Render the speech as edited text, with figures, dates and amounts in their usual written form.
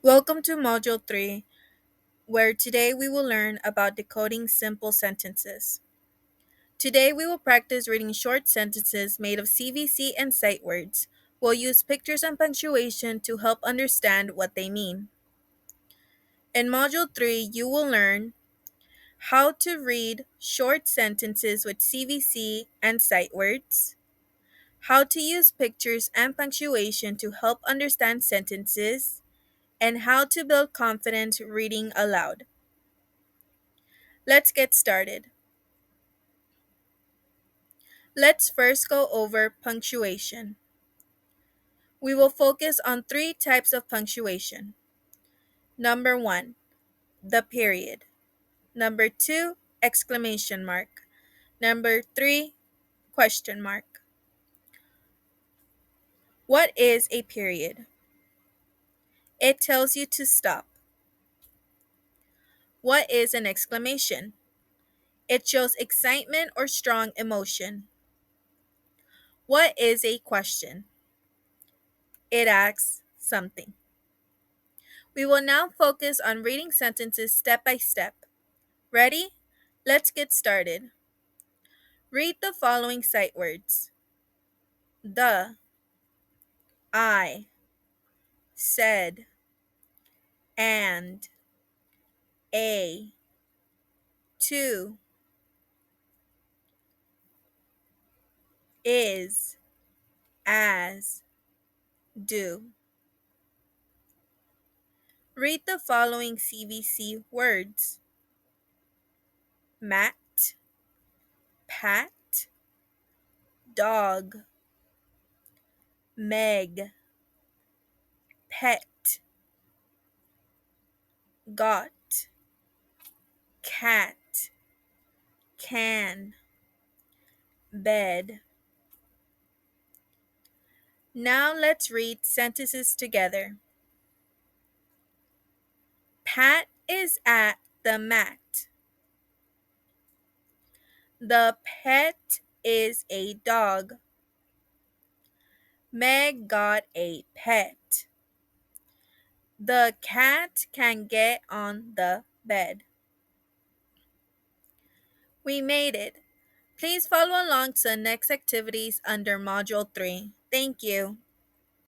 Welcome to Module 3, where today we will learn about decoding simple sentences. Today we will practice reading short sentences made of CVC and sight words. We'll use pictures and punctuation to help understand what they mean. In Module 3, you will learn how to read short sentences with CVC and sight words, how to use pictures and punctuation to help understand sentences, and how to build confidence reading aloud. Let's get started. Let's first go over punctuation. We will focus on three types of punctuation. Number one, the period. Number two, exclamation mark. Number three, question mark. What is a period? It tells you to stop. What is an exclamation? It shows excitement or strong emotion. What is a question? It asks something. We will now focus on reading sentences step by step. Ready? Let's get started. Read the following sight words: the, I, said, and, a, to, is, as, do. Read the following CVC words: mat, pat, dog, meg, pet, got, cat, can, bed. Now let's read sentences together. Pat is at the mat. The pet is a dog. Meg got a pet. The cat can get on the bed. We made it. Please follow along to the next activities under Module 3. Thank you.